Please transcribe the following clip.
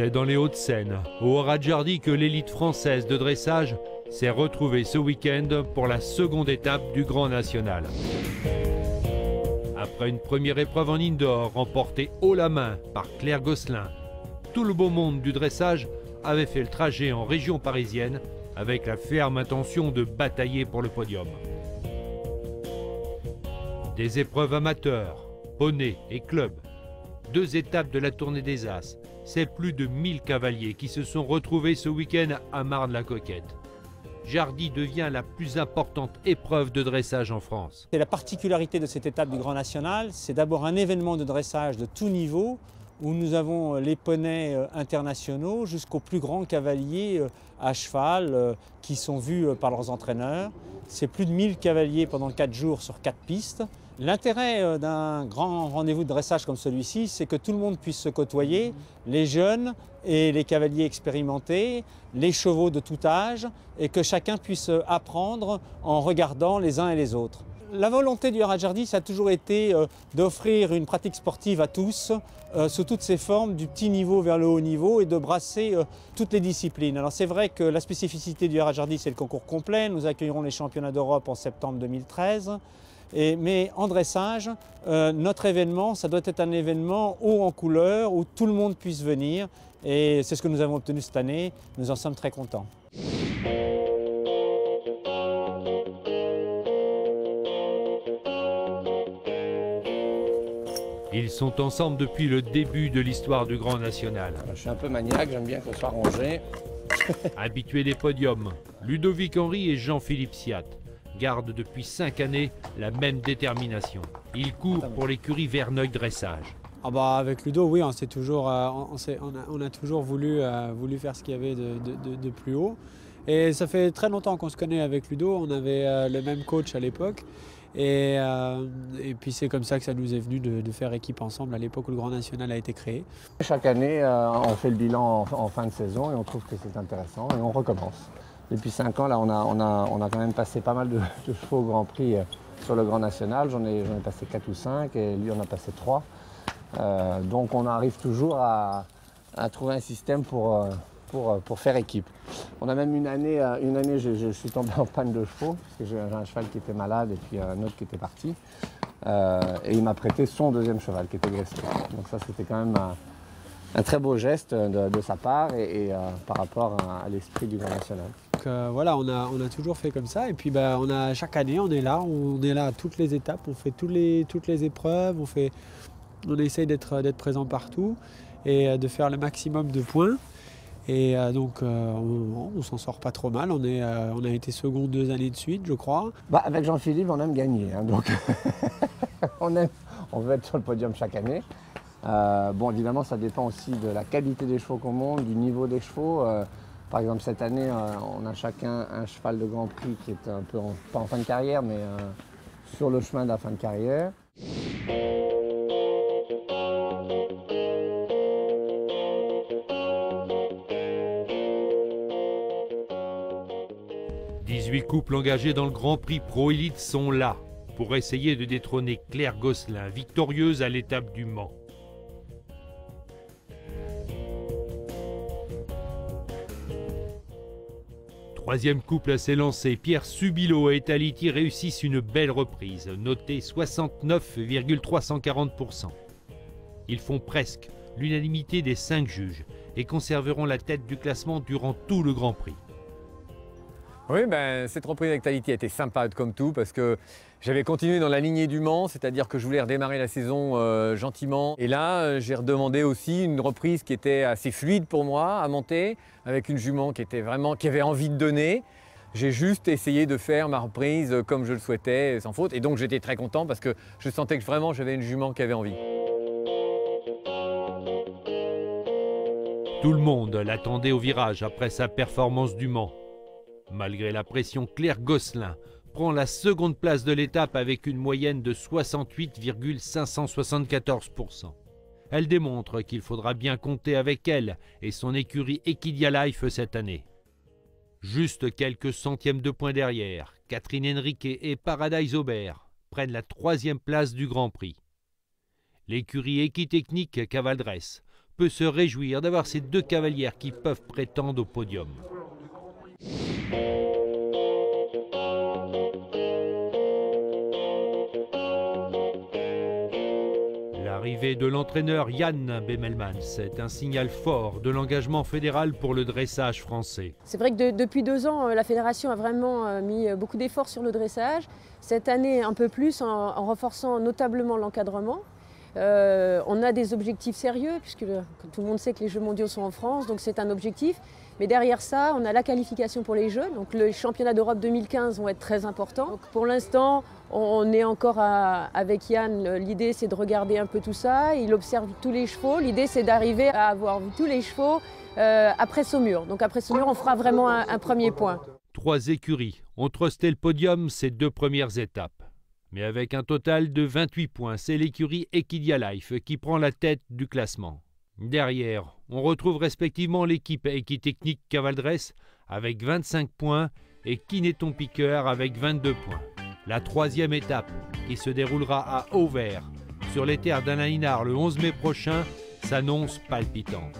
C'est dans les Hauts-de-Seine, au Haradjardí, que l'élite française de dressage s'est retrouvée ce week-end pour la seconde étape du Grand National. Après une première épreuve en indoor remportée haut la main par Claire Gosselin, tout le beau monde du dressage avait fait le trajet en région parisienne avec la ferme intention de batailler pour le podium. Des épreuves amateurs, poney et club, 2 étapes de la tournée des As, c'est plus de 1000 cavaliers qui se sont retrouvés ce week-end à Marne-la-Coquette. Jardy devient la plus importante épreuve de dressage en France. La particularité de cette étape du Grand National, c'est d'abord un événement de dressage de tout niveau où nous avons les poneys internationaux jusqu'aux plus grands cavaliers à cheval qui sont vus par leurs entraîneurs. C'est plus de 1000 cavaliers pendant 4 jours sur 4 pistes. L'intérêt d'un grand rendez-vous de dressage comme celui-ci, c'est que tout le monde puisse se côtoyer, les jeunes et les cavaliers expérimentés, les chevaux de tout âge, et que chacun puisse apprendre en regardant les uns et les autres. La volonté du Haradjardí, ça a toujours été d'offrir une pratique sportive à tous, sous toutes ses formes, du petit niveau vers le haut niveau, et de brasser toutes les disciplines. Alors c'est vrai que la spécificité du Haradjardí, c'est le concours complet. Nous accueillerons les championnats d'Europe en septembre 2013. Mais en dressage, notre événement, ça doit être un événement haut en couleur, où tout le monde puisse venir. Et c'est ce que nous avons obtenu cette année. Nous en sommes très contents. Ils sont ensemble depuis le début de l'histoire du Grand National. Je suis un peu maniaque, j'aime bien que ce soit rangé. Habitués des podiums, Ludovic Henry et Jean-Philippe Siat gardent depuis 5 années la même détermination. Ils courent pour l'écurie Verneuil Dressage. Ah bah avec Ludo, oui, on a toujours voulu faire ce qu'il y avait de plus haut. Et ça fait très longtemps qu'on se connaît avec Ludo, on avait le même coach à l'époque. Et puis c'est comme ça que ça nous est venu de faire équipe ensemble à l'époque où le Grand National a été créé. Chaque année, on fait le bilan en fin de saison et on trouve que c'est intéressant et on recommence. Depuis 5 ans, là, on a quand même passé pas mal de chevaux au Grand Prix sur le Grand National. J'en ai passé 4 ou 5 et lui en a passé 3. Donc on arrive toujours à trouver un système pour faire équipe. On a même une année je suis tombé en panne de chevaux, parce que j'ai un cheval qui était malade et puis un autre qui était parti. Et il m'a prêté son deuxième cheval qui était Gresto. Donc ça c'était quand même un très beau geste de sa part et par rapport à l'esprit du Grand National. Donc voilà, on a toujours fait comme ça et puis chaque année on est là à toutes les étapes, on fait toutes les épreuves, on essaye d'être présent partout et de faire le maximum de points. Et donc on s'en sort pas trop mal, on a été second 2 années de suite je crois. Avec Jean-Philippe on aime gagner, hein, donc on veut être sur le podium chaque année. Bon évidemment ça dépend aussi de la qualité des chevaux qu'on monte, du niveau des chevaux. Par exemple cette année on a chacun un cheval de Grand Prix qui est un peu, pas en fin de carrière mais sur le chemin de la fin de carrière. 18 couples engagés dans le Grand Prix Pro Élite sont là pour essayer de détrôner Claire Gosselin, victorieuse à l'étape du Mans. Troisième couple s'est lancé. Pierre Subilo et Taliti réussissent une belle reprise, notée 69,340%. Ils font presque l'unanimité des 5 juges et conserveront la tête du classement durant tout le Grand Prix. Oui, cette reprise avec Taliti a été sympa comme tout parce que j'avais continué dans la lignée du Mans, c'est-à-dire que je voulais redémarrer la saison gentiment. Et là, j'ai redemandé aussi une reprise qui était assez fluide pour moi à monter, avec une jument qui avait envie de donner. J'ai juste essayé de faire ma reprise comme je le souhaitais, sans faute. Et donc j'étais très content parce que je sentais que vraiment j'avais une jument qui avait envie. Tout le monde l'attendait au virage après sa performance du Mans. Malgré la pression, Claire Gosselin prend la seconde place de l'étape avec une moyenne de 68,574%. Elle démontre qu'il faudra bien compter avec elle et son écurie Equidia Life cette année. Juste quelques centièmes de points derrière, Catherine Henrique et Paradise Aubert prennent la 3e place du Grand Prix. L'écurie Equitechnique Cavaldresse peut se réjouir d'avoir ces 2 cavalières qui peuvent prétendre au podium. L'arrivée de l'entraîneur Yann Bemelmans est un signal fort de l'engagement fédéral pour le dressage français. C'est vrai que depuis 2 ans, la fédération a vraiment mis beaucoup d'efforts sur le dressage. Cette année, un peu plus, en renforçant notablement l'encadrement. On a des objectifs sérieux, puisque tout le monde sait que les Jeux mondiaux sont en France, donc c'est un objectif. Mais derrière ça, on a la qualification pour les Jeux. Donc les championnats d'Europe 2015 vont être très importants. Donc pour l'instant, on est encore avec Yann. L'idée, c'est de regarder un peu tout ça. Il observe tous les chevaux. L'idée, c'est d'arriver à avoir vu tous les chevaux après Saumur. Donc après Saumur, on fera vraiment un premier point. 3 écuries ont trusté le podium ces 2 premières étapes. Mais avec un total de 28 points, c'est l'écurie Equidia Life qui prend la tête du classement. Derrière, on retrouve respectivement l'équipe Equitechnique Cavaldresse avec 25 points et Kineton Piqueur avec 22 points. La 3e étape, qui se déroulera à Auvers, sur les terres d'Alain Linard le 11 mai prochain, s'annonce palpitante.